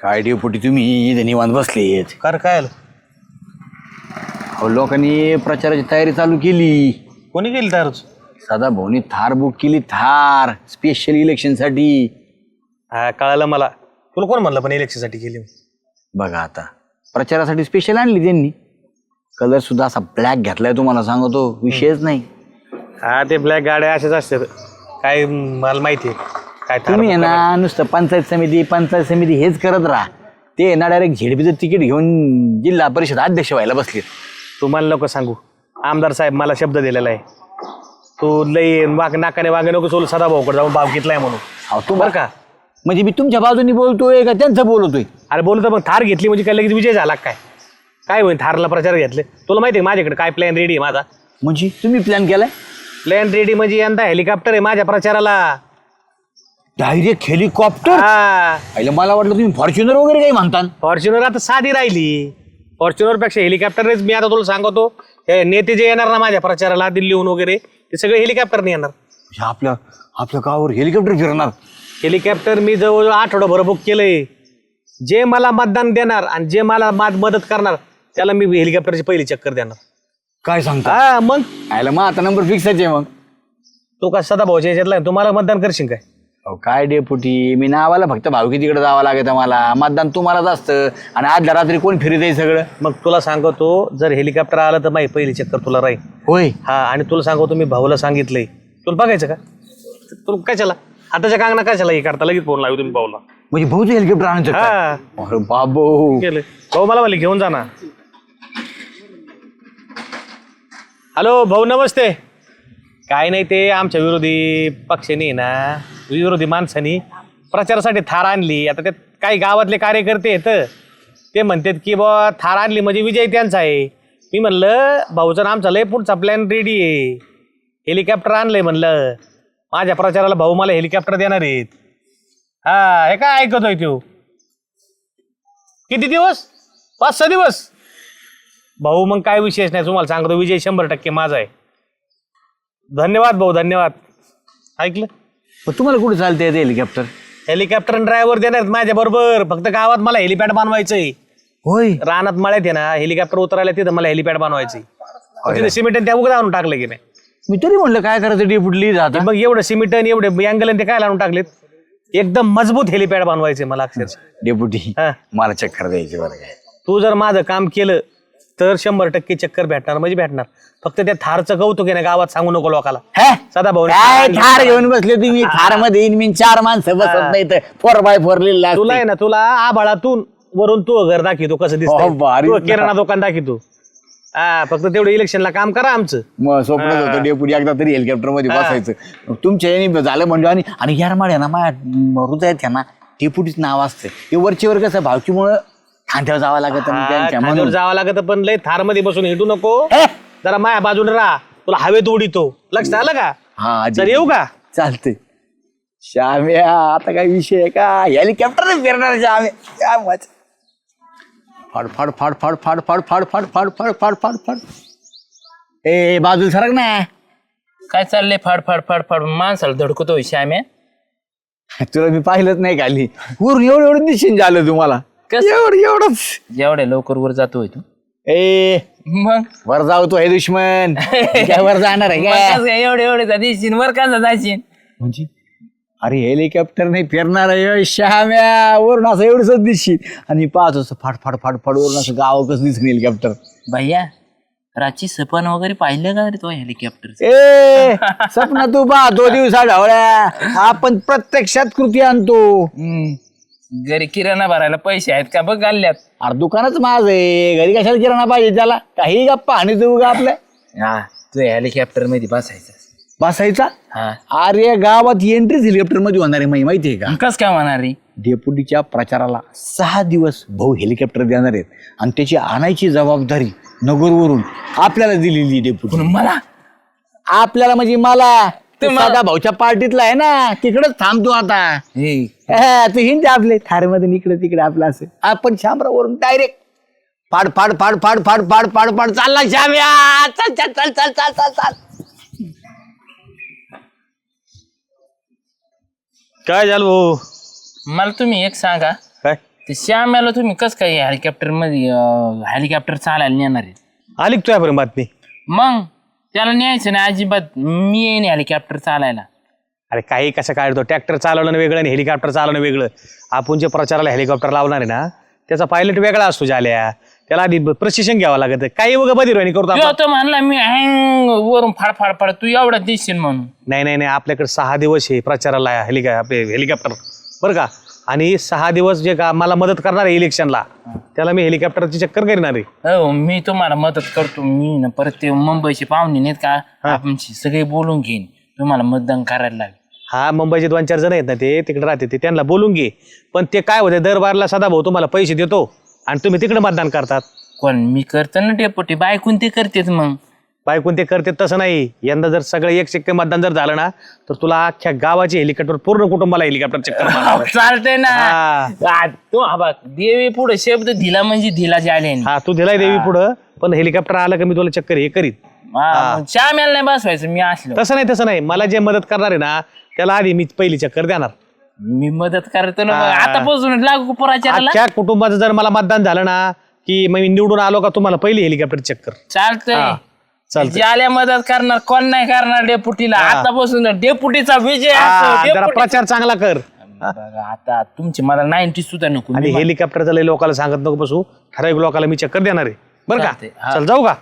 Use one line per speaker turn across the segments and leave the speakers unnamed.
काय डेपुटी तुम्ही इथे निवांत बसलेत.
काय आलं?
अहो लोकांनी प्रचाराची तयारी चालू केली.
कोणी केली तयारच?
सदा भाऊनी थार बुक केली, थार स्पेशल इलेक्शनसाठी.
हा कळालं मला. तुला कोण म्हणलं पण इलेक्शनसाठी केली?
बघा आता प्रचारासाठी स्पेशल आणली त्यांनी. कलर सुद्धा असा ब्लॅक घेतलाय, तुम्हाला सांगतो विषयच नाही.
हा ते ब्लॅक गाड्या अशाच असतात. काय मला माहिती आहे काय
तुम्ही आहे ना नुसतं पंचायत समिती हेच करत राहा. ते आहे ना डायरेक्ट झेडपीचं तिकीट घेऊन जिल्हा परिषद अध्यक्ष व्हायला बसले.
तुम्हाला नको सांगू. आमदार साहेब मला शब्द दिलेला आहे. तू लई नाकाने वागे नको सोल सदा भाऊकडे जाऊन भाव घेतलाय म्हणून.
तू
बरं का?
म्हणजे मी तुमच्या बाजूनी बोलतोय का त्यांचं बोलतोय?
अरे बोलतो मग थार घेतली म्हणजे काय लगेच विजय झाला काय? काय होईल थारला प्रचार घेतले? तुला माहिती आहे माझ्याकडे काय प्लॅन रेडी आहे माझा?
म्हणजे तुम्ही प्लॅन केलाय?
प्लॅन रेडी म्हणजे यंदा हेलिकॉप्टर आहे माझ्या प्रचाराला.
Direct helicopter?
हा
मला वाटलं तुम्ही फॉर्च्युनर वगैरे काही म्हणता.
फॉर्च्युनर आता साधी राहिली. फॉर्च्युनर पेक्षा हेलिकॉप्टरनेच मी आता तुला सांगतो. हे नेते जे येणार ना माझ्या प्रचाराला दिल्लीहून वगैरे ते सगळे हेलिकॉप्टरने येणार.
आपल्या आपल्या गावावर हेलिकॉप्टर फिरणार?
हेलिकॉप्टर मी जवळजवळ आठवडाभर बुक केलंय. जे मला मतदान देणार आणि जे मला मदत करणार त्याला मी हेलिकॉप्टरची पहिली चक्कर देणार.
काय सांगता?
हा मग
मग आता नंबर फिक्सच आहे. मग
तू का सदा भाऊच्या याच्यातला तुम्हाला मतदान करशील काय?
काय डेपुटी, मी नावाला फक्त भावकी तिकडे जावं लागेल मला. मतदान तुम्हालाच असतं आणि आदल्या रात्री कोण फिरत आहे सगळं.
मग तुला सांगतो जर हेलिकॉप्टर आलं तर माझी पहिली चक्कर तुला राहील.
होय.
हा आणि तुला सांगतो मी भाऊला सांगितलंय. तुला बघायचं का? तुला कशाला हाताच्या कागना कशाला हे करता? लगेच फोन लावू तुम्ही भाऊला.
म्हणजे भाऊचं हेलिकॉप्टर आणायचं का?
हा
अरे बाबो.
केलं भाऊ मला म्हणले घेऊन जा ना. हॅलो भाऊ नमस्ते. काय नाही ते आमच्या विरोधी पक्षाने ना विरोधी माणसानी प्रचारासाठी थार आणली. आता त्यात काही गावातले कार्यकर्ते आहेत ते म्हणतात की बा थार आणली म्हणजे विजय त्यांचा आहे. मी म्हणलं भाऊचा आमचा लय पुढचा प्लॅन रेडी आहे. हेलिकॉप्टर आणलंय म्हणलं माझ्या प्रचाराला. भाऊ मला हेलिकॉप्टर देणार आहेत. हा हे काय ऐकतोय तू? किती दिवस? 5-6 दिवस. भाऊ मग काय विशेष नाही तुम्हाला सांगतो. विजय 100% माझा आहे. धन्यवाद भाऊ धन्यवाद. ऐकलं?
तुम्हाला कुठे चालते हेलिकॉप्टर?
हेलिकॉप्टर ड्रायव्हर देणार माझ्या बरोबर. फक्त गावात मला हेलिपॅड बनवायचंय.
होय.
रानात मळ्यात आहे ना हेलिकॉप्टर उतरायला तिथं मला हेलिपॅड बनवायचंय. तिथे सिमेंट त्या उघड आणून टाकलं की नाही.
मी तरी म्हणलं काय करायचं डेपुटी जाता.
मग एवढं सिमेंट एवढे अँगल ते काय आणून टाकलेत. एकदम मजबूत हेलिपॅड बनवायचे मला अक्षरशः.
डेपुटी
हा.
मला चक्कर द्यायची बरं काय.
तू जर माझं काम केलं तर 100% चक्कर भेटणार म्हणजे भेटणार. फक्त त्या थारचं कौतुक आहे ना गावात सांगू नको लोकाला. सदा भाऊ
काय थार घेऊन बसले तुम्ही? थार मध्ये मी 4 माणसं बसत नाही तर 4x4 लिहिला.
तुला आहे ना तुला आभाळातून वरून तू घर दाखवतो कसं दिसतं. किराणा दुकान दाखवतो. हा फक्त तेवढं इलेक्शनला काम करा आमचं.
मग स्वप्नच होतं डेपुटी एकदा तरी हेलिकॉप्टर मध्ये बसायचं. तुमच्या याने झालं म्हणजे आणि यारमाड आहे ना माझ्या हृदयात आहे ना डेपुटीच नाव असतं. ते वरचेवर कसं भावकीमुळं खांद्यावर जावं लागत.
खांद्यावर जावं लागत पण लय थार मध्ये बसून हिंडू नको. जरा माझ्या बाजूने राहा. तुला हवेत उडीतो. लक्षात आलं का?
हा
जर येऊ का?
चालतंय. श्याम्या आता काय विषय आहे का? हेलिकॉप्टर फिरणार श्याम्या. फाड फाड फाड फाड फाड फाड फाड फाड फाड फाड फाड फाड फाड. ए बाजूला सरक ना.
काय चाललंय? फाड फाड फाड फाड माणसाला धडकतोय श्याम्या.
तुला मी पाहिलंच नाही खाली. वरून एवढं निश्चिन झालं तुम्हाला. एवढंच
जेवढ्या लवकर वर जातोय तू.
ए
मग
वर जाऊ तो हे दुश्मन. काय वर जाणार आहे का?
एवढे जायची वर का जायची
म्हणजे अरे हेलिकॉप्टर नाही फिरणार आहे श्याम्या. वरून असं एवढंच दिसशील आणि पाहतो असं फाड फाड फाड फाड वरून असं गाव कसं दिसेल हेलिकॉप्टर.
भैया राची सपन वगैरे पाहिलं का रे तो हेलिकॉप्टर?
ए सपना तू पाहतो दिवसा ढवळ्या. आपण प्रत्यक्षात कृती आणतो.
घरी किराणा भरायला पैसे आहेत का बघ गाल्ल्यात.
अरे दुकानच माझं आहे. घरी कशाला किराणा पाहिजे त्याला? काही गप्पा आणि तू का आपल्या
हा तू हेलिकॉप्टर मध्ये बसायचं.
बसायचा?
हा
अरे गावात एंट्रीच हेलिकॉप्टर मध्ये होणार आहे. माहितीये का?
कस काय म्हणणार रे?
डेपुटीच्या प्रचाराला 6 दिवस भाऊ हेलिकॉप्टर देणार आहेत आणि त्याची आणायची जबाबदारी नगरवरून आपल्याला दिलेली डेपुटी.
मला
आपल्याला म्हणजे मला दादा भाऊच्या पार्टीतला आहे ना तिकडेच थांबतो आता. तू हिंद आपले थार मध्ये इकडे तिकडे आपलं असं. आपण शामरावरून डायरेक्ट फाड फाड फाड फाड फाड फाड फाड फाड चालला श्याम्या. चल चल चल चल चल चल चल.
काय झालं भाऊ?
मला तुम्ही एक सांगा,
काय
ते श्याम्याला तुम्ही कस काय हेलिकॉप्टर मध्ये हेलिकॉप्टर चालायला नेणार आहे?
आली का तुझ्यापर्यंत बातमी?
मग त्याला न्यायचं नाही अजिबात, मी येईन हेलिकॉप्टर चालायला.
अरे काही कसं काय तो ट्रॅक्टर चालवणं वेगळं आणि हेलिकॉप्टर चालवणं वेगळं. आपण जे प्रचाराला हेलिकॉप्टर लावणार आहे ना त्याचा पायलट वेगळा असतो जाल्या, त्याला आधी प्रशिक्षण घ्यावं लागतं. काही वगैरे बधिरवाणी करतो आपण.
तो म्हणला मी वरून फाड फाड तू एवढा दिसशील म्हणून.
नाही आपल्याकडे 6 दिवस आहे प्रचाराला हेलिकॉप्टर बरं का. आणि 6 दिवस जे का मला मदत करणार आहे इलेक्शनला त्याला मी हेलिकॉप्टरची चक्कर करणार आहे.
हो मी तुम्हाला मदत करतो. मी ना परत ते मुंबईचे पाहुणे नाहीत का, आपण सगळे बोलून घेईन, तुम्हाला मतदान करायला लागेल.
हा मुंबईचे 2-4 जण आहेत ना ते तिकडे राहते ते त्यांना बोलून घे. पण ते काय होते दरबारला सदाभाऊ तुम्हाला पैसे देतो आणि तुम्ही तिकडे मतदान करतात.
कोण मी करतो ना डेपुटी, बायकून ते करतेच. मग
बायकून ते करते तसं नाही. यंदा जर सगळं 1% मतदान जर झालं ना तर तुला अख्ख्या गावाची हेलिकॉप्टर पूर्ण कुटुंबाला हेलिकॉप्टर चक्कर
चालतंय ना.
हा.
तू हा बघ देवी पुढे शब्द दिला म्हणजे दिला जाले.
हा तू दिलाय देवी पुढं पण हेलिकॉप्टर आलं का मी तुला चक्कर हे करीत.
श्याम्याला नाही बसवायचं मी असलो.
तसं नाही मला जे मदत करणार आहे ना त्याला आधी मी पहिली चक्कर देणार.
मी मदत करतो ना. आतापासून लागू प्रचाराला.
अख्ख्या कुटुंबाचं जर मला मतदान झालं ना की मग मी निवडून आलो का तुम्हाला पहिली हेलिकॉप्टर चक्कर.
चालतंय.
चालतंय.
ज्याला मदत करणार कोण नाही करणार डेपुटीला. आतापासून डेपुटीचा विजय असतो.
जरा प्रचार चांगला कर.
बघा आता तुमची मला 90 सुद्धा नको.
आणि हेलिकॉप्टरचं लय लोकांना सांगत नको बसू. ठराविक लोकांना मी चक्कर देणार आहे बरं का.
चालतंय. हा.
चल जाऊ का?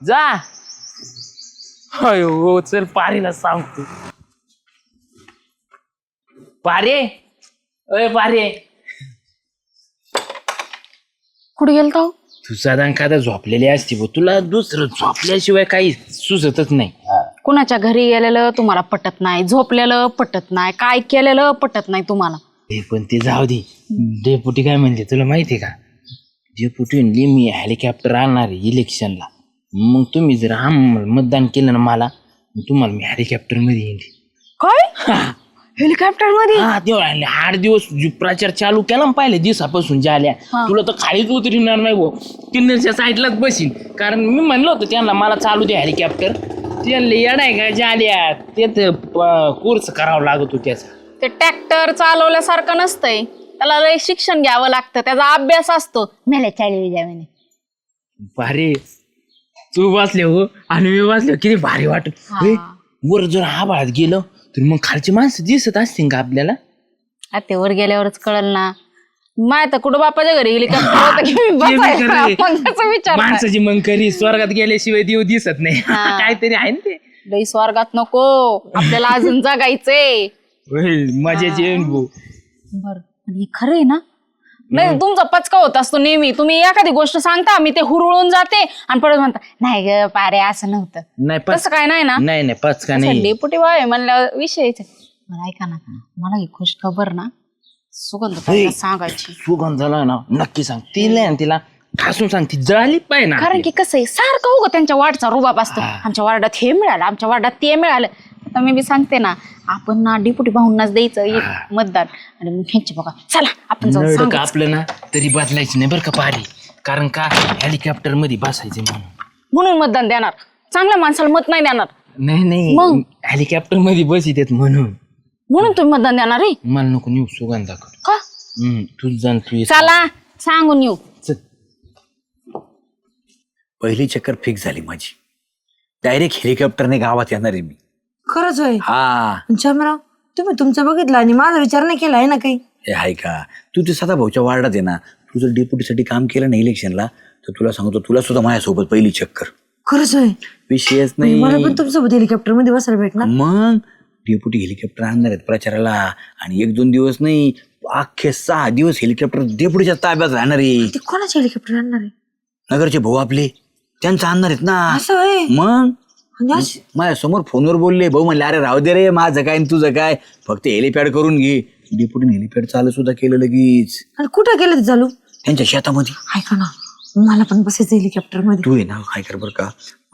जा. हो चल पारीला सांगतो. पारे अय पारे
कुठे गेलता हो?
तू साधारण खादा झोपलेली असती बो, तुला दुसरं झोपल्याशिवाय काही सुचतच नाही.
कुणाच्या घरी गेलेलं तुम्हाला पटत नाही, झोपलेलं पटत नाही, काय केलेलं पटत नाही तुम्हाला.
हे पण ते जाऊ दे. डेपुटी काय म्हणते तुला माहितीये का? डेपुटी म्हणली मी हेलिकॉप्टर आणणार आहे इलेक्शनला, मग तुम्ही जर मतदान केलं ना मला, तुम्हाला मी हेलिकॉप्टर मध्ये येईल.
काय हेलिकॉप्टर मध्ये?
हा तेव्हा 8 दिवस प्रचार चालू केला ना पहिल्या दिवसापासून झाल्या. तुला तर खालीच उतरणार नाही भाऊ, किन्नरच्या साईडलाच बसीन. कारण मी म्हणलं होतं त्यांना मला चालू दे हेलिकॉप्टर. त्यांना येणार का झाल्या ते कोर्स करावा लागतो त्याचा.
ते ट्रॅक्टर चालवल्यासारखं नसतंय, त्याला लय शिक्षण घ्यावं लागतं, त्याचा अभ्यास असतो. मेले चालवी जा म्हणे.
भारी तू बसले हो आणि मी बसले किती भारी वाटत. वर जर आभाळात गेलं तर मग खालची माणसं दिसत असतील का आपल्याला?
ते वर गेल्यावरच कळल ना. माय तर कुठं बापाच्या घरी हेलिकॉप्टर होतं की मी बसायचं. आपण कसं विचारताय?
माणसाची मग करी स्वर्गात गेल्याशिवाय देव दिसत नाही. काहीतरी आहे ना ते.
लई स्वर्गात नको, आपल्याला अजून जगायचंय.
मजाची येऊन भाऊ.
बर हे खरं आहे ना? नाही तुमचा पचका होत असतो नेहमी. तुम्ही एखादी गोष्ट सांगता, मी ते हुरळून जाते आणि परत म्हणता नाही ग पारे असं नव्हतं.
नाही
तसं काय नाही ना.
नाही पचका नाही.
डेपुटी बाय म्हणलं विषयच. मला ऐका ना, मला ही खुश खबर ना सुगंध सांगायची.
सुगंध झाला ना नक्की सांग. तिला तिला ठासून सांग, ती जळाली पाहिजे ना.
कारण की कसं आहे सारखं उगं त्यांच्या वार्डचा रुबाब असतो. आमच्या वार्डात हे मिळालं, आमच्या वार्डात ते मिळालं. आता मी सांगते ना, आपण ना डेपुटी भाऊंनाच द्यायचं मतदान. आणि मग ह्यांचे बघा चला आपण जाऊन सांगायचं.
आपलं ना तरी बदलायचं नाही बरं का पारी. कारण का हेलिकॉप्टर मध्ये बसायचं
म्हणून मतदान देणार. चांगल्या माणसाला मत नाही देणार.
नाही
मग?
हेलिकॉप्टर मध्ये बसित म्हणून
तुम्ही मतदान देणार रे?
मला नको नेऊ सुगंधाकडे.
का?
तू जाण तू
चला सांगून येऊ.
पहिली चक्कर फिक्स झाली माझी. डायरेक्ट हेलिकॉप्टरने गावात येणार आहे मी.
खरंच होय?
हा
शामराव तुम्ही तुमचं बघितलं आणि माझा विचार नाही केला आहे ना काही?
हे आहे का, तू ते सदाभाऊच्या वार्डात आहे ना, तू जर डेप्युटीसाठी काम केलं ना इलेक्शनला तर तुला सांगतो तुला सुद्धा माझ्यासोबत पहिली चक्कर.
खरंच होय?
विषयच
म्हणजे मला
नाही.
पण तुमच्यासोबत हेलिकॉप्टर मध्ये बसायला भेटणार.
मग डेप्युटी हेलिकॉप्टर आणणार आहेत प्रचाराला. आणि 1-2 दिवस नाही, अख्खे 6 दिवस हेलिकॉप्टर डेप्युटीच्या ताब्यात राहणार आहे.
ते कोणाचे हेलिकॉप्टर आणणार आहे?
नगरचे भाऊ आपले त्यांचं आणणार आहेत ना.
असं होय?
मग
आणि आज-
माझ्या समोर फोनवर बोलले भाऊ, म्हणले अरे राहू दे रे माझं काय आणि तुझं काय, फक्त हेलिपॅड करून घे. डेप्युटीने हेलिपॅड चालू सुद्धा केलं लगेच
आणि कुठं गेलं ते चालू?
त्यांच्या शेतामध्ये.
ऐका ना, मला पण बसायचं हेलिकॉप्टर मध्ये.
तू आहे ना काय कर बरं का,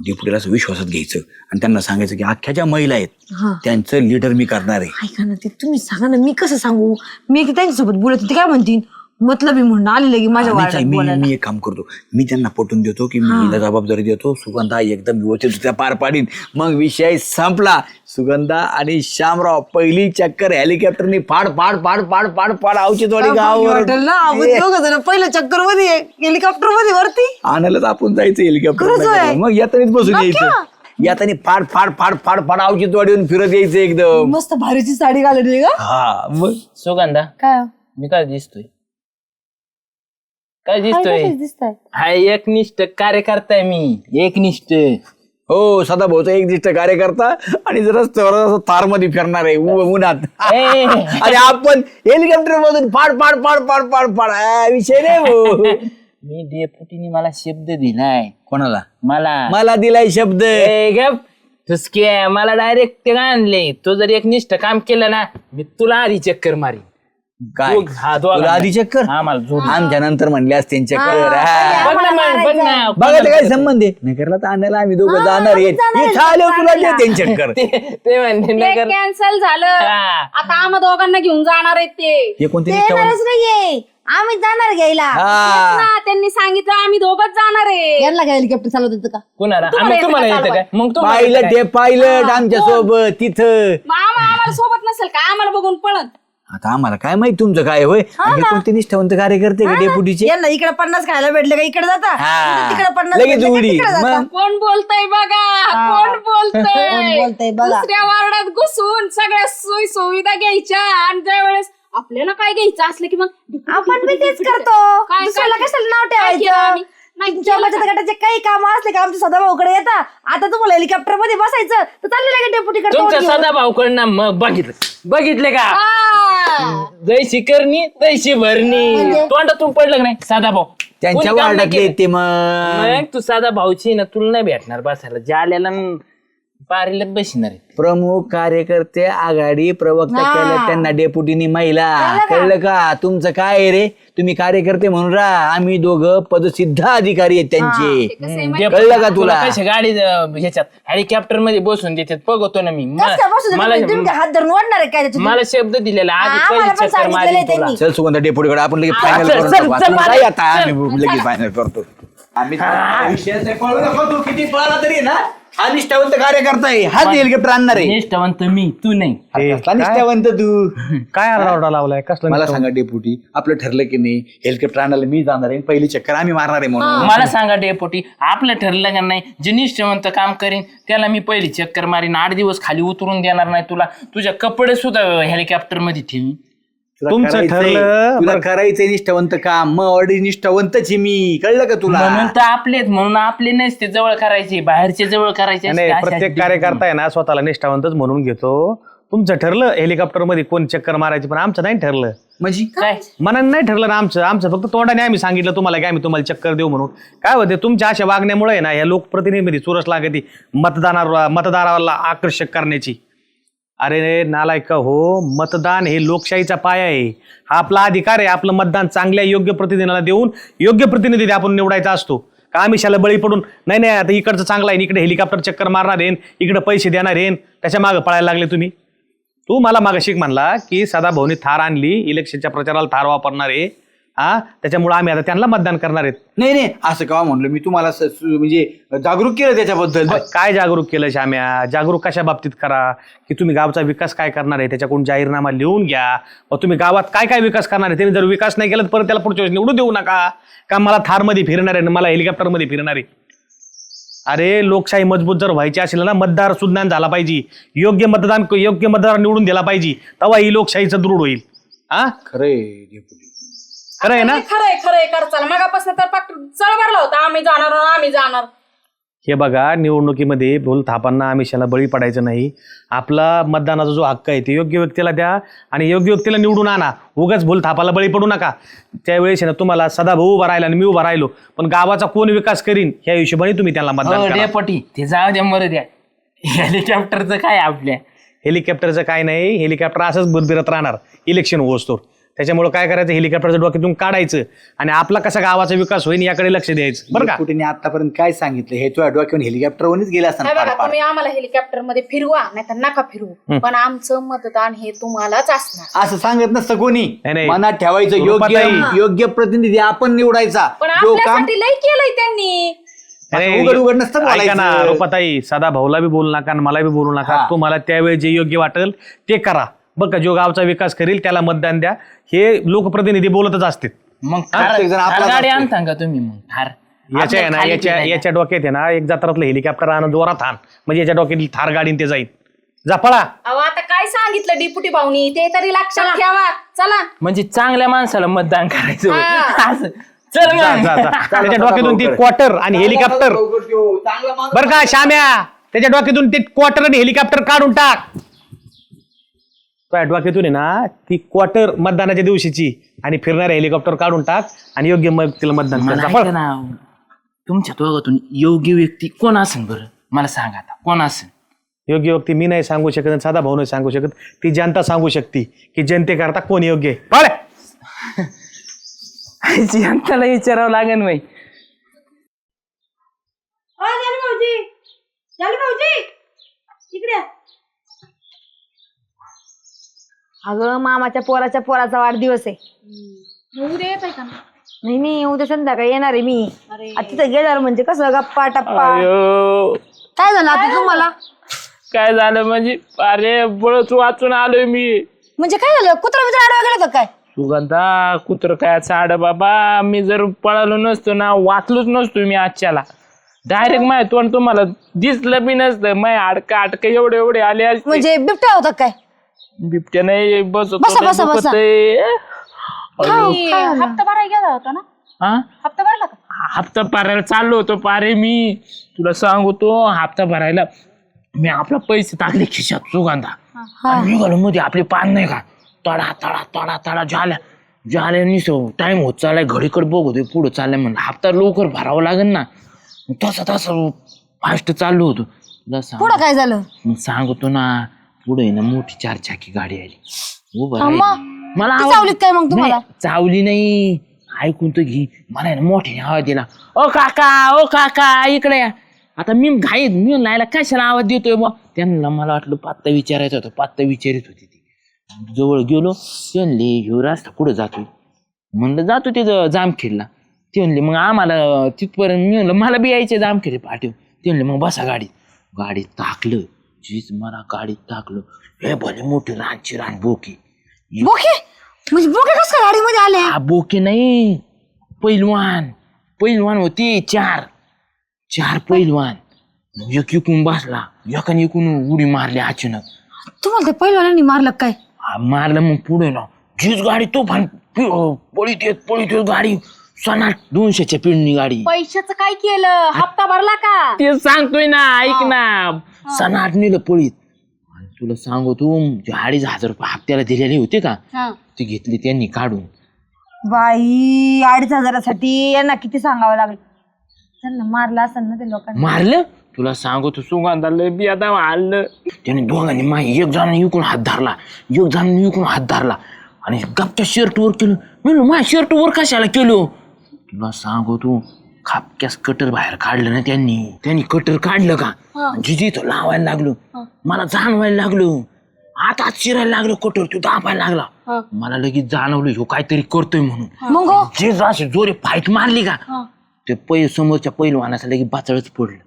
डेप्युटीला असं विश्वासात घ्यायचं आणि त्यांना सांगायचं की अख्ख्या ज्या महिला आहेत
हा.
त्यांचं लीडर मी करणार आहे.
ऐका ना, ते तुम्ही सांगा ना, मी कसं सांगू? मी त्यांच्यासोबत बोलत ते काय म्हणतील? मतलबी म्हणून आलेलं की माझ्या वाड्यात बोलायला.
मी एक काम करतो, मी त्यांना पटवून देतो की मी हिला जबाबदारी देतो, सुगंधा एकदम व्यवस्थित पार पाडीन. मग विषय संपला. सुगंधा आणि श्यामराव पहिली चक्कर हेलिकॉप्टरने फाड फाड फाड फाड फाड फाड औचितवाडी गावावर
वाटेल ना आपण दोघं जण पहिल्या चक्कर मध्ये हेलिकॉप्टर मध्ये वरती.
आणायलाच आपण जायचं
खरंच
हेलिकॉप्टर,
होय?
मग येतानीच बसून यायचं. येतानी फाड फाड फाड फाड फाड औचितवाडीहून फिरत यायचं एकदम.
मस्त भारीची साडी घालली का.
हा मग
सुगंधा
काय
मी काय दिसतोय? काय दिसतोय?
दिसतंय
हा एकनिष्ठ कार्यकर्ता आहे मी, एकनिष्ठ.
हो, सदाभाऊचा एक दिष्ट कार्यकर्ता आणि रस्त्यावर तार मध्ये फिरणार आहे उन्हात.
ए,
आणि आपण हेलिकॉप्टर मधून फाड फाड फाड फाड फाड फाड विषय नाही भाऊ.
मी डेपुटीने मला शब्द दिलाय.
कोणाला?
मला
दिलाय शब्द.
गप ठुसके, मला डायरेक्ट ते आणले. तू जर एकनिष्ठ काम केलं ना, मी तुला आधी चक्कर मारी.
काय तुला आधी चक्कर? आमच्या नंतर म्हणले असते चक्कर.
बघ ना मग, बघ ना.
बघायचं काय संबंध आहे? नगरला तर आणायला आम्ही दोघं जाणार आहे. इथं आल्यावर तुला देते चक्कर.
ते म्हणते नगर
कॅन्सल झालं.
हा.
आता आम्हा दोघांना घेऊन जाणार आहेत ते.
हे कोणते
ते
निष्ठावान?
येणारच नाहीये, आम्ही जाणार घ्यायला.
हा.
ना, त्यांनी सांगितलं आम्ही दोघंच जाणार आहे.
यांना काय हेलिकॉप्टर चालवत होतं का.
कुणाला?
तुम्हाला
आम्ही तुम्हाला
येतं
येतं
का
काय? मग तू
पाहिलं ते पाहिलं आमच्या सोबत तिथं.
मग आम्हाला सोबत नसेल का? आम्हाला बघून पळत.
आता आम्हाला काय माहित तुमचं काय होय. आणि हे कोणते निष्ठावंत कार्यकर्ते का डेपुटीचे?
यांना इकडे 50 खायला भेटले का इकडे जाता, तिकडे 50
लगेच
भेटले का
उडी.
तिकडे जाता.
मग
कोण बोलतय बघा, कोण बोलतय.
कोण बोलतंय बघा.
दुसऱ्या वार्डात घुसून सगळ्या सोयी सुविधा घ्यायच्या आणि ज्यावेळेस आपल्याला काय घ्यायचं असलं की मग
आपण बी तेच करतो.
काय-
दुसऱ्याला
काय-
कशाला नाव
काय केलं
ठेवायचं.
आम्ही? नाही
तुमच्या
केलं
बचत
का?
गटाचे काही काम असले का आमच्या सदाभाऊकडे येता. आता तुम्हाला हेलिकॉप्टर मध्ये बसायचं तर चालले लागे डेपुटीकडे
तुमच्या
तोंड घेऊन.
सदा भाऊकडनं मग बघितले का?
हा.
जैशी करणी तैशी भरणी. तोंडातून पडलं का नाही साधा भाऊ?
त्यांच्या
कोणी काम नाही
वार्डातले
केलं.
ते मग
मग तू साधा भाऊची ना, तुला नाही भेटणार बसायला. जाल्याला न पारीला बसणार आहे.
प्रमुख कार्यकर्ते आघाडी प्रवक्ता केलं त्यांना डेपुटीनी महिला. कळलं का? तुमचं काय आहे रे? तुम्ही कार्यकर्ते म्हणून राहा, आम्ही दोघं पदसिद्ध अधिकारी आहेत त्यांचे. कळलं का तुला?
कशा गाडी ह्याच्यात हेलिकॉप्टर मध्ये बसून देतात बघतो ना मी.
कसं काय बसू
मला
देत? तुम्ही काय हात धरून ओढणार आहे काय त्याच्यातून?
मला शब्द दिलेला आधी
आम्हाला
पहिली
पण
चक्कर
सांगितलेलं
मारीन
आहे
तुला.
त्यांनी.
चल सुगंधा डेपुटीकडे आपण लगेच
चल,
फायनल
चल,
करून
चल,
टाकू.
चल,
आपण
चल,
काय आता
चल.
आम्ही लगेच फायनल करतो. आम्ही विषयाचं पळू नको तू, किती पळाला तरी ना हा निष्ठावंत कार्यकर्ता आहे. हाच हेलिकॉप्टर आणणार आहे.
निष्ठावंत मी, तू नाही.
कसला निष्ठावंत तू?
काय आरडाओरडा लावलाय? कसला
मला सांगा डेपुटी, आपलं ठरलं की नाही हेलिकॉप्टर आणायला मी जाणार आहे, पहिली चक्कर आम्ही मारणार आहे म्हणून.
मला सांगा डेपोटी, आपलं ठरलं का नाही? जे निष्ठावंत काम करीन त्याला मी पहिली चक्कर मारीन. 8 दिवस खाली उतरून देणार नाही तुला. तुझ्या कपडे सुद्धा हेलिकॉप्टर मध्ये ठेवी.
तुला
तुमचं
करायचंय-
ठरलं.
तुला करायचंय निष्ठावंत काम, मग ऑलरेडी निष्ठावंतच आहे मी. कळलं का तुला?
म्हणून तर आपलेच, म्हणून आपले नसते जवळ करायचे, बाहेरचे जवळ करायचे.
नाही,
अशा-
प्रत्येक कार्यकर्ता आहे ना स्वतःला निष्ठावंतच म्हणून घेतो. तुमचं ठरलं हेलिकॉप्टर मध्ये कोण चक्कर मारायची, पण आमचं नाही ठरलं.
म्हणजे
काय
मनाने नाही ठरलं ना आमचं फक्त तोंडाने आम्ही सांगितलं तुम्हाला की आम्ही तुम्हाला चक्कर देऊ म्हणून. काय होते तुमच्या अशा वागण्यामुळे ना या लोकप्रतिनिधी चुरस लागते मतदाराला आकर्षक करण्याची. अरे नालायक हो, मतदान हे लोकशाहीचा पाया आहे. हा आपला अधिकार आहे. आपलं मतदान चांगल्या योग्य प्रतिनिधीला देऊन योग्य प्रतिनिधी आपण निवडायचा असतो. का आमिषाला बळी पडून नाही आता इकडचं चांगलं आहे, इकडे हेलिकॉप्टर चक्कर मारणार आहे, इकडे पैसे देणार आहे, त्याच्या मागं पळायला लागले तुम्ही. तू मला मागाशी म्हणला की सदाभाऊनी थार आणली, इलेक्शनच्या प्रचाराला थार वापरणार आहे, हा त्याच्यामुळे आम्ही आता त्यांना मतदान करणार आहेत.
नाही असं का म्हणलं मी तुम्हाला म्हणजे जागरूक केलं त्याच्याबद्दल.
काय जागरूक केलं श्याम्या? जागरूक कशा बाबतीत करा की तुम्ही गावचा विकास काय करणार आहे त्याच्याकडून जाहीरनामा लिहून घ्या. मग तुम्ही गावात काय काय विकास करणार आहे, त्यांनी जर विकास नाही केला तर परत त्याला पुढच्या वेळेस निवडून देऊ नका. का मला थारमध्ये फिरणार आहे, मला हेलिकॉप्टरमध्ये फिरणार आहे. अरे लोकशाही मजबूत जर व्हायची असेल ना, मतदार सुज्ञान झाला पाहिजे, योग्य मतदार निवडून दिला पाहिजे, तेव्हा ही लोकशाहीचं दृढ होईल. हा
खरंय
खरं आहे ना?
खरंय कर चला. मगापासून तर फक्त चळ भरला होता आम्ही जाणार.
हे बघा, निवडणुकीमध्ये भूल थापांना आमिषाला बळी पडायचं नाही. आपला मतदानाचा जो हक्क आहे ते योग्य व्यक्तीला द्या आणि योग्य व्यक्तीला निवडून आणा. उगाच भूल थापाला बळी पडू नका. त्यावेळेस ना तुम्हाला सदाभाऊ उभा राहिला आणि मी उभा राहिलो, पण गावाचा कोण विकास करीन ह्या हिशोबाने तुम्ही त्यांना मतदान करा.
डेपोटी ते जाऊ द्या, मरू द्या. हेलिकॉप्टरचं काय आपल्या?
हेलिकॉप्टरचं काय नाही, हेलिकॉप्टर असंच बुरबिरत राहणार इलेक्शन होतोवर. त्याच्यामुळे काय करायचं, हेलिकॉप्टरच्या डोक्यातून काढायचं आणि आपला कसा गावाचा विकास होईल याकडे लक्ष द्यायचं बरं का.
कुठे आतापर्यंत काय सांगितलं हे तुझ्या डोक्यावरून हेलिकॉप्टरवरूनच गेला
काय बघा,
असताना
तुम्ही आम्हाला हेलिकॉप्टर मध्ये फिरवा नाही तर नका फिरवू, पण आमचं मतदान हे तुम्हालाच असणार.
असं सांगत नसतं कोणी.
नाही.
मनात ठेवायचं योग्य
रुपाताई.
योग्य प्रतिनिधी आपण निवडायचा.
पण
जो काम
आपल्यासाठी लय केलंय त्यांनी.
उघड उघड नसतं
ऐका ना
बोलायचं.
रुपाताई, सदा भाऊला बी बोलू नका आणि मला बी बोलू नका.
हा.
तुम्हाला त्यावेळी जे योग्य वाटेल ते करा. बघा, जो गावचा विकास करील त्याला मतदान द्या. हे लोकप्रतिनिधी बोलतच असतील.
मग
प्रत्येक जण आपलाच
गाडी
असतो.
आणता का तुम्ही मग थार?
याच्या आहे ना,
खाली
याच्या
फिरायला.
याच्या डोक्यात आहे ना एक जत्रातलं हेलिकॉप्टर आणून जोरात आण, म्हणजे याच्या डोक्यात थार गाडीन ते जाईल. जा पळा.
अहो आता काय सांगितलं डिप्युटी भाऊनी ते तरी लक्षात ठेवा. चला
म्हणजे चांगल्या माणसाला मतदान करायचं होय.
हा.
असं. चल
जा,
मग.
जा, जा. त्याच्या डोक्यातून ती क्वार्टर आणि हेलिकॉप्टर
चांगला माणूस.
बरं का श्याम्या, त्याच्या डोक्यातून ते क्वार्टर आणि हेलिकॉप्टर काढून टाक. तुझ्या डोक्यातून आहे ना ती क्वार्टर मतदानाच्या दिवशीची आणि फिरणारे हेलिकॉप्टर काढून टाक आणि योग्य मग तिला मतदान कर.
मला
जा, पळ.
ऐका ना, तुमच्या दोघातून योग्य व्यक्ती कोण असेल बरं मला सांगा आता, कोण असेल?
योग्य व्यक्ती मी नाही सांगू शकत, साधा भाऊ नाही सांगू शकत, ती जनता सांगू शकते की जनतेकरता कोण योग्य आहे. पळ.
जनताला विचारावं लागेल बाई.
इकडे अगं मामाच्या पोराचा वाढदिवस आहे.
उद्या येत आहे का?
नाही उद्या संध्याकाळी येणार आहे मी. आता तिथं गेल्यावर म्हणजे कसं गप्पा टप्पा.
अयो,
काय झालं आता तुम्हाला?
काय झालं म्हणजे अरे बळच वाचून आलोय मी.
म्हणजे काय झालं? कुत्रा मित्र आडवा गेला होता काय?
सुगंधा कुत्र काय चाड बाबा, मी जर पळालो नसतो ना वाचलोच नसतो मी आजच्याला. डायरेक्ट माय तोंड तुम्हाला दिसलं बी नसतं. माय अडका एवढे आले असते.
म्हणजे बिबट्या होता काय?
बिबट्या नाही बस
बसा, बसा, बसा.
हप्ता भरायला गेला होता ना? हप्ता भरला का?
हप्ता भरायला चाललो होतो पारे मी. तुला सांगतो हप्ता भरायला मी आपला पैसे टाकले खिशात सुगंधा आणि निघालो मध्ये आपले पान नाही का तडा झाल्या निसो टाइम होत चाललाय. घडीकडे बघतोय पुढे चाललाय म्हणलं हप्ता लवकर भरावा लागेल ना. तसा फास्ट चाललो होतो. तुला
पुढं काय झालं?
मग सांगतो ना पुढे ना मोठी 4 चाकी गाडी आली. उभं
अम्मा,
राहिली. मला
ती
आवाज-
चावलीत काय मग तुम्हाला?
नाही, चावली नाही. ऐकून तर घे. मला आहे ना मोठ्याने आवाज दिला, ओ काका इकडे या. आता मी घाईत मी नाहीला कशाला आवाज देतोय बा. त्यांना मला वाटलं पत्ता विचारायचा होता. पत्ता विचारित होती ती. जवळ गेलो त्यांनी ह्यो रस्ता कुठं जातोय म्हणलं जातो तिथं जामखेडला. ते म्हणले मग आम्हाला तिथपर्यंत मी म्हणलं मला बी यायचे जामखेड पाठव. ते म्हणले मग बसा गाडीत टाकलं. जीच मला गाडीत टाकलं. हे भले मोठी रान बोकी.
बोके? म्हणजे बोके कसं काय गाडीमध्ये आले?
हा बोके नाही, पैलवान होते 4 पैलवान. एक इकून बसला, एकाने इकून उडी मारली अचानक.
तुम्हाला ते पहिलवानांनी मारलं काय?
मारलं मग पुढे ना जीच गाडी तो पळीत येत गाडी सनाट 200च्या पिंडनी गाडी.
पैशाचं काय केलं? हप्ता भरला का?
ते सांगतोय ना ऐक ना. सनाट नेलं पळीत. आणि तुला सांगतो 2,500 रुपये हप्त्याला दिलेले होते का ते घेतले त्यांनी काढून.
बाई 2,500साठी यांना किती सांगावं लागलं. त्यांना मारलं असं ना ते लोकांनी.
मारलं तुला सांगतो सुगंधाला बी आता मारलं त्याने. दोघांनी एक जणांनी इकडून हात धरला आणि गपच्या शर्ट वर केलं. मी माझ्या शर्ट वर कशाला केलो तुला सांगतो. खापक्यास कटर बाहेर काढलं ना त्यांनी कटर काढलं का जिथं लावायला लागलो. मला जाणवायला लागलो. आता चिरायला लागलो कटर. तो दाबायला लागला. मला लगेच जाणवलं ह्यो काहीतरी करतोय म्हणून.
मग
जे असे जोरे फाईट मारली का ते समोरच्या पैलवानाचं लगेच बाचळच पडलं.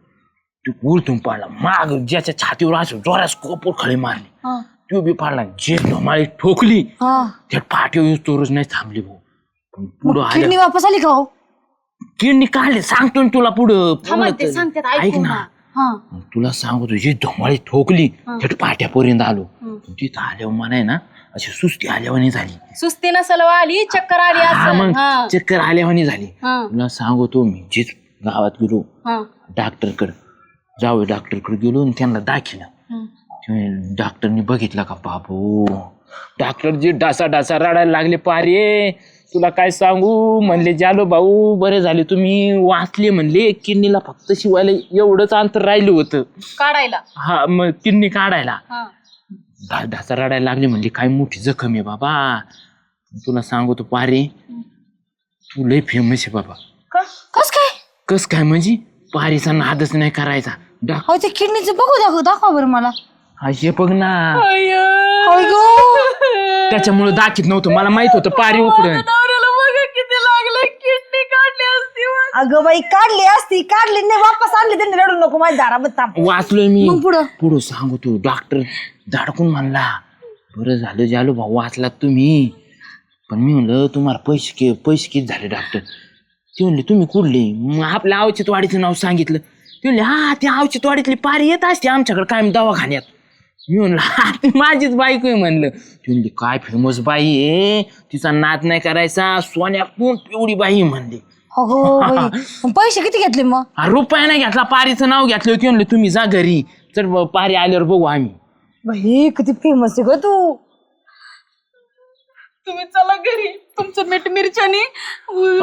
तू उलटून पाडला माग ज्याच्या छातीवर असं जोरात कोपर खळे मारले. तो बी पाडला. जे धमाळी ठोकली त्या फाटीवर तोरच नाही थांबली भाऊ. पुढं आल्या
किडनी वापस आली का हो?
किडनी काढले सांगतो ना तुला
थांबा, ते सांगतात,
ऐक
ऐकू
ना.
ना.
तुला सांगतो जे धमाळी ठोकली त्या पाट्यापर्यंत आलो. तिथं आल्यावर मला ना अशी सुस्ती आल्यावानी झाली.
सुस्ती नसल आली, चक्कर आली
हा
असं.
मग चक्कर आल्यावानी झाली. तुला सांगतो मी जेच गावात गेलो डॉक्टरकडे गेलो आणि त्यांना दाखिलं. डॉक्टरनी बघितलं का बाबू डॉक्टर जे डासा रडायला लागले पारे. तुला काय सांगू म्हणले जालो भाऊ बरे झाले तुम्ही वाचले म्हणले. किडनीला फक्त शिवायला एवढंच अंतर राहिलं होतं
काढायला.
हा मग किडनी काढायला. डासा रडायला लागले म्हणले काय मोठी जखम आहे बाबा. तुला सांगतो पारे, तू लय फेमस आहे बाबा.
कस काय
कस काय म्हणजे पारीचा नादच नाही करायचा.
अहो ते किडनीचं बघू दाखवा बरं मला.
हे बघ ना,
अय्यो.
त्याच्यामुळे दाखीत नव्हतं, मला माहित होतं पारी उकडून.
अगं बाई काढली नाही वापस आणली त्यांनी, रडू नको माझ्या दारात थांब.
वाचलोय मी.
मग
पुढं सांगू तू, डॉक्टर धाडकून म्हणला बरं झालं जालू भाऊ वाचलात तुम्ही, पण मी म्हणलं तुम्हाला पैसे किती झाले डॉक्टर. ते म्हणले तुम्ही कुठले, मग आपल्या आवचितवाडीचं नाव सांगितलं. ते म्हणले हा ते आवचितवाडीतली पारी येत असते आमच्याकडे कायम दवाखान्यात. मी म्हणलं हा ती माझीच बायको आहे म्हणलं. ते म्हणले काय फेमस बाई आहे, तिचा नाद नाही करायचा, सोन्यातून पिवडी बाई म्हणले.
अगो बाई पैसे किती घेतले मग?
रुपया नाही घेतला, पारीचं नाव घेतलं. ते म्हणले तुम्ही जा घरी, चल पारी आल्यावर बघू आम्ही.
बाई किती फेमस आहे ग तू.
तुम्ही चला घरी, तुमचं मीठ मिरच्यानी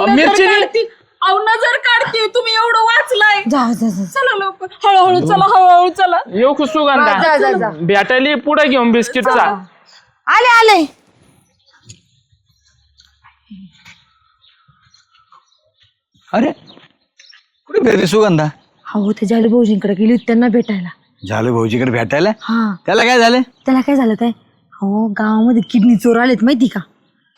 मिरच्यानी?
नजर काढते. तुम्ही एवढं वाचलाय.
जा
चला लवकर, हळूहळू चला.
येऊ का सुगंधा,
जा.
भेटायला पुढे घेऊन बिस्किटचा.
आले
अरे कुठे फिरते सुगंधा?
हो ते जालू भाऊजींकडे गेली होती त्यांना भेटायला.
झालं भाऊजीकडे भेटायला?
हा.
त्याला काय झालं?
त्याला काय झालं काय, हो गावामध्ये किडनी चोर आलेत माहिती का?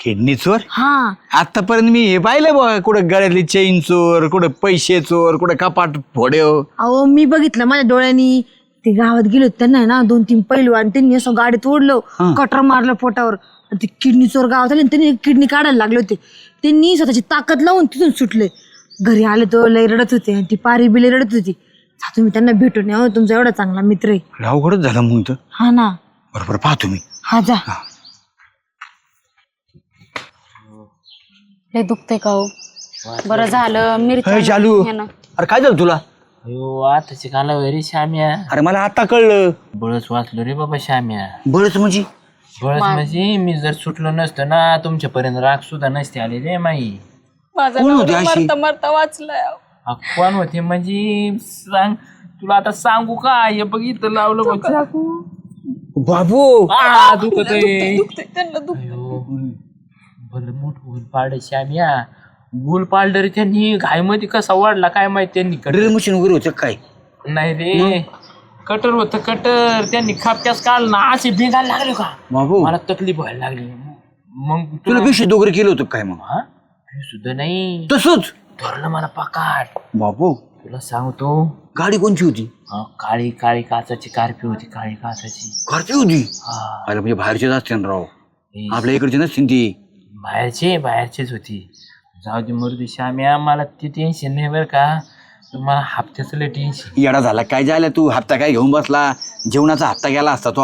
किडनी चोर?
हा.
आतापर्यंत मी हे पाहिलं बघ, कुठं गळ्यातली चेन चोर, कुठं पैसे चोर, कुठं कपाट फोड्यो.
अहो मी बघितलं माझ्या डोळ्यांनी. ते गावात गेलो त्यांना आहे ना 2-3 पैलू आणि त्यांनी असं गाडीत ओढलं, कटर मारलं पोटावर. ते किडनी चोर गावात आले, त्यांनी किडनी काढायला लागले होते. त्यांनी स्वतःची ताकद लावून तिथून सुटले. घरी आले तो लय रडत होते आणि ती पारी बिले रडत होती. तुम्ही त्यांना भेटून या, तुमचा एवढा चांगला मित्र आहे.
अवघडच झालं मग तर.
हा ना.
बरोबर पाहतो मी.
हा जा.
लय दुखतंय का हो? बरं झालं
हे चालू.
मिरच्या.
अरे काय झालं तुला?
अयो आताची काला रे श्याम्या,
अरे मला आता कळलं.
बळच वाचलो रे बाबा श्याम्या.
बरंच म्हणजे
बळच म्हणजे मी जर सुटलो नसतो ना तुमच्यापर्यंत राग सुद्धा नसते आले रे माई.
माझा
कोण होती
नवरा
अशी?
मरता मरता वाचलाय.
कोण होते म्हणजे सांग, तुला आता सांगू का? हे बघितलं लावलं
बाबू.
दुखतंय
त्यांना दुखतंय.
भलं मोठं गुल पाड श्याम्या, गुल पाडलं रे त्यांनी. घाईमध्ये कसा वाढला काय माहिती त्यांनी.
ड्रिल मशीन वगैरे होतं काय?
नाही रे, कटर होतं कटर. त्यांनी खापक्यास काढलं ना, असे भेगायला लागले का
बाबू
मला तकलीफ व्हायला लागली. मग
तुला पेशी वगैरे केलं होतं काय मग?
हा सुद्धा नाही,
तसंच
धरलं मला पाकाट.
बापू.
तुला सांगतो,
गाडी कोणची होती?
काळी काळी काचाची कारपी होती, काळी काचाची.
घरची होती?
हा
अरे म्हणजे बाहेरचेच असते ना राव, आपल्या इकडचे नसतील ती.
बाहेरचेच होती. जाऊ दे मरुदी श्याम्या, मला ते टेन्शन नाही बरं का, मला हप्त्याचं लय टेन्शन.
येडा झाला काय? झालं तू हप्ता काय घेऊन बसला? जेवणाचा हप्ता गेला असता तो.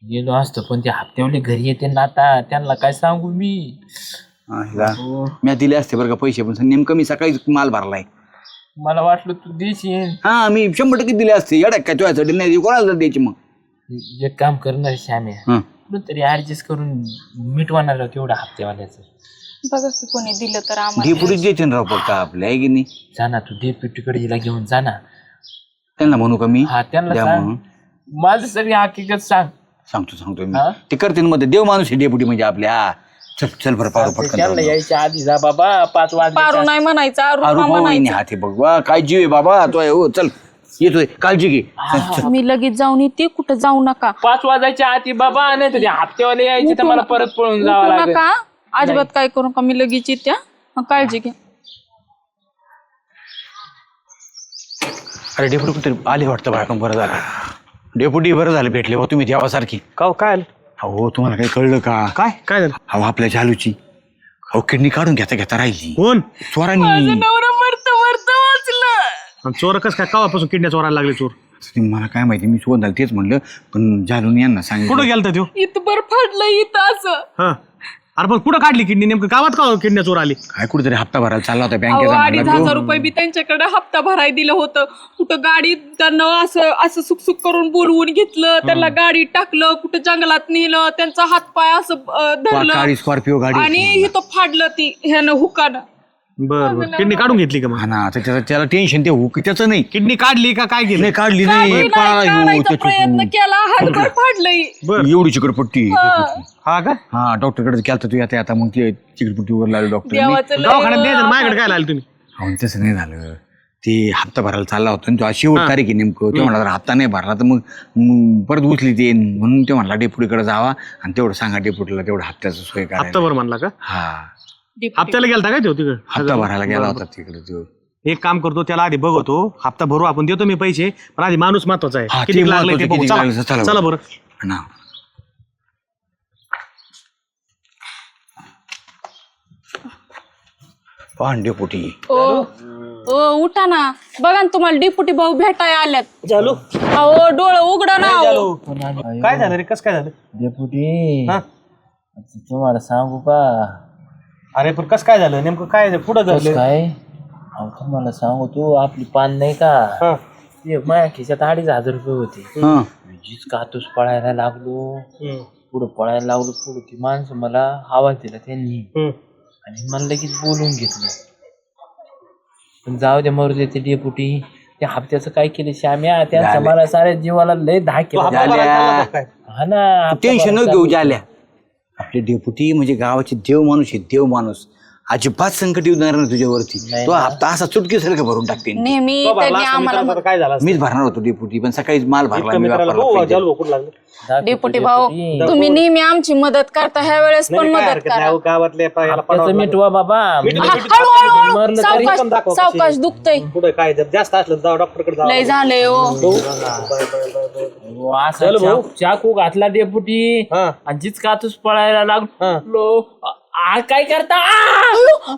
गेलो असतो पण ते हप्त्यावले घरी येते ना, आता त्यांना काय सांगू मी.
मी दिले असते बरं का पैसे, पण नेमकं मी सकाळीच माल भरलाय.
मला वाटलं तू देशील.
हा मी 100% दिले असते. येडा काय तुझ्यासाठी नाही कोणाला द्यायची मग?
एक काम करणार श्याम्या, तरी ऍडजस्ट करून मिटवणार तेवढं हप्त्यावाल्याचं.
बघा की कोणी दिलं तर आम्हाला.
डेपुटीच द्यायचे ना राव फक्त आपल्या, आहे की नाही?
जा ना तू डेप्युटीकडे हिला घेऊन जा ना.
त्यांना म्हणू का मी?
हा त्यांना
द्या
सांग,
म्हणून.
माझं सगळी हकीकत सांग.
सांगतो मी.
हा?
ते करते ना मध्ये देव माणूस आहे डेपुटी म्हणजे आपल्या. चल चल बरं पारू पटकन
त्यांना
जाऊ.
यायच्या आधी जा बाबा, 5
पारू
वाजता.
नाही म्हणायचा,
अरे
रुपा
भाऊ,
म्हणायचा.
हात आहे बघ वा, काय जीव आहे बाबा तो आहे. हो चल येतोय, काळजी घे.
मी लगेच जाऊन येते, कुठं जाऊ नका.
5 वाजायच्या आधी बाबा, नाही तर हप्त्यावाले यायचे तर मला परत पळून जावं
उठू
लागेल.
नका अजिबात, काय करू नका. मी लगेच येते. काळजी घ्या.
अरे डेपुटी कुठे आले वाटतं बाळकम. बरं झालं डेपुटी, बरं झालं भेटले बा तुम्ही देवासारखी.
का काय
अहो तुम्हाला काही कळलं का?
काय झालं?
अहो आपल्या चालूची किडनी काढून घेता राहिली
कोण?
चोरांनी.
नवरा मरता मरता वाचलं.
चोर कस काय कावापासून किडण्या चोरायला लागले चोर?
मला काय माहिती, मी शोध झालं तेच म्हणलं, पण जालून यांना सांगितलं.
कुठं गेलता त्यो?
इथं बरं फाडलं इथं असं.
हा अरे पण कुठं काढली किडनी? नेमकं गावात का किडण्या चोर आली?
काय कुठेतरी हप्ता भरायला चालला होता
अहो,
बँकेचा.
2,500 रुपये मी त्यांच्याकडे हप्ता भराय दिलं होतं. कुठं गाडीत त्यांना असं सुकसुक करून बोलवून घेतलं, त्यांना गाडीत टाकलं, कुठं जंगलात नेलं, त्यांचा हातपाय असं धरलं
काळी स्कॉर्पिओ गाडी
आणि
होती.
इथं फाडलं ती ह्यानं हुकानं.
बर किडनी काढून घेतली का मग?
हा ना त्याला टेन्शन ते त्याचं नाही.
किडनी काढली का काय केलं?
नाही काढली नाही पळाला ह्यो
काढायचा
त्याच्यातून.
प्रयत्न केला हातभर फाडलंय.
बर
एवढी चिकटपट्टी
हा का?
हा डॉक्टरकडे गेलता तू आता मग ते चिकटपट्टीवर लागले डॉक्टर
देवाचं लय
दवाखान्यात द्यायचं ना, माझ्याकडे काय आलं तुम्ही?
तसं नाही झालं. ते हप्ता भरायला चालला होता आणि तो आज शेवट तारीख आहे नेमकं. ते म्हणला जर हप्ता नाही भरला तर मग परत उचली ते म्हणून ते म्हणला डेपुटीकडे जावा आणि तेवढं सांगा डेपुटीला तेवढं हप्त्याचं सोय
हप्ता
करा.
भर म्हणला का?
हा
हप्त्याला गेलता काय तो तिकडे?
हप्ता भरायला गेला होता तिकडे तो.
एक काम करतो, त्याला आधी बघतो, हप्ता भरू आपण, देतो मी पैसे, पण आधी माणूस महत्वाचा
हा,
आहे.
ते
किती लागले ते
महत्वाचं,
बघू.
किती लागलं,
चला
चला
चला बरं.
ना पाहून डेपुटी.
ओ ओ उठा ना, बघा ना तुम्हाला डिपुटी भाऊ भेटाय आल्यात.
चालू
अहो डोळं उघडा ना अहो.
काय झालं रे? कस काय झालं?
डेपुटी
हा?
तुम्हाला सांगू का
अरे पण कस काय झालं नेमकं? काय पुढं झालं?
काय अहो तुम्हाला सांगू तू आपली पान नाही का
हा.
ते माझ्या खिशात 2,500 होते.
हा
जीच कातूस पळायला लागलो,
हम्म,
पुढं पळायला लागलो, पुढं ती माणसं मला आवाज दिला त्यांनी
हम्म.
आणि मला लगेच बोलून घेतलं. पण जाऊ दे मरू दे ते डेपुटी. त्या हप्त्याचं काय केलं श्याम्या? त्यांचा मला साऱ्या जीवाला लय धाक
तो
केला.
हप्ता भरायला चालला होता काय?
हा ना
टेन्शन न घेऊ झाल्या. आपले डेपुटी म्हणजे गावाचे देव माणूस आहे, देव माणूस. अजिबात संकट येणार नाही तुझ्यावरती. तो हप्ता असा चुटकीसारखं भरून टाकते.
नेहमी
तो भरला
त्यांनी
असता
आम्हाला
मित्राचा काय झालं असतं?
मीच भरणार होतो डेपुटी पण सकाळीच माल भरला
इतकं
मी
मित्राला
वापरला
हो,
पाहिजे.
जालू कुठं लागलं?
डेपुटी भाऊ तुम्ही नेहमी आमची मदत करता, ह्या वेळेस पण
नाही, काय
मदत
हरकत नाही,
करा.
अहो, गावातले याला
त्याचं
पडावं लागलं.
मिटवा बाबा.
हळूहळू
मरलं तरी
सावकाश
पण दाखवा कशी.
सावकाश दुखतय.
पुढे काय जर जास्त असलं तर डॉक्टरकडे जावं.
लय झालंय हो.
हो, असा चाकू घातला डेपुटी
हा.
आणि जीच कातूस पळायला लागलो. काय करता?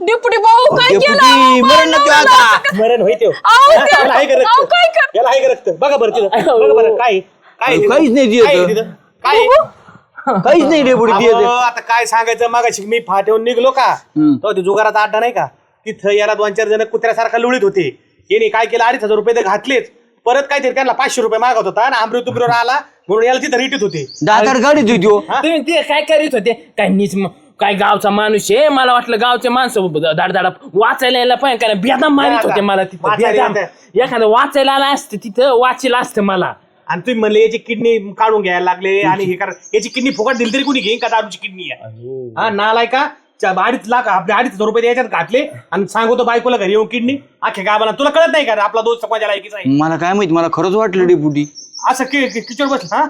डेपुटी भाऊ काय केलं?
डेपुटी मरण नको आता.
मरण होई त्यो.
अहो,
हा, याला आहे का रक्त?
अहो, काय कर-
याला आहे का रक्त? बघा बरं तिथं. बघा बरं काय काय आहे तिथं?
काहीच नाही दिलं.
काय आहे तिथं? काय आहे?
काहीच नाही डेपुटी
अहो, आता काय सांगायचं? मागाशी मी फाट्यावर निघलो का तो ते जुगारात अड्डा नाही का, तिथं याला 2-4 जण कुत्र्यासारखा लुळीत होते. याने काय केलं, 2,500 रुपये ते घातलेच. परत काहीतरी त्यांना 500 रुपये मागत होता आणि अमृत उमरीवर आला म्हणून याला तिथं रिटीत होते.
दातार गाडीत होती.
तुम्ही ते काय करीत होते? काय नीच काय गावचा माणूस आहे? मला वाटलं गावचे माणसं धाडधाडा वाचायला यायला पाहिजे. काय बेदाम मारित होते मला तिथं.
वाचायला
बेदाम.
येतं.
एखादं वाचायला आलं असतं तिथं, वाचीला असतं मला.
आणि तुम्ही म्हणले याची किडनी काढून घ्यायला लागले आणि हे करा. याची किडनी फुकट दिली तरी कोणी घेईन का? दारूची किडनी आहे. हा नालाय का? 2.5 लाख आपले 2.5 रुपये याच्यात घातले आणि सांगतो बायकोला घरी येऊन किडनी अख्ख्या गावाला. तुला कळत नाही का आपला दोस्त कोणाच्या लायकीचा आहे?
मला काय माहित, मला खरंच वाटलं डेपुटी.
असं किचोर बसलं. हा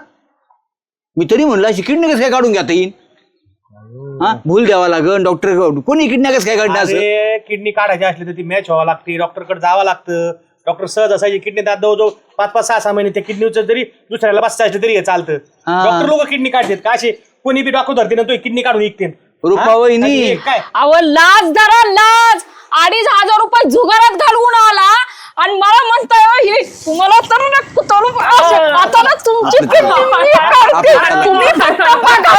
मी तरी म्हणलं अशी किडनी कसं काय काढून घेता येईल? हा भूल द्यावा लागेल डॉक्टर कोणी किडनी कसं काय काढणार असं?
अरे किडनी काढायची असली तर ती मॅच व्हावं लागते, डॉक्टरकडे जावं लागतं. डॉक्टर सहज असायची किडनी दात जवळजवळ 5-5, 6-6 महिने त्या किडनीचं जरी दुसऱ्याला बसता असलं तरी हे चालतं.
हा.
डॉक्टर लोक किडनी काढतात का? असे कोणी बी डॉक्टर धरते ना तो किडनी काढून विकते.
रुपावहिनी.
काय
अहो लाज धरा लाज. 2,500 रुपये जुगारात घालवून आला आणि मला म्हणताय हे तुम्हाला तर आता ना तुमची किडनी मी काढते. तुम्ही फक्त बघा.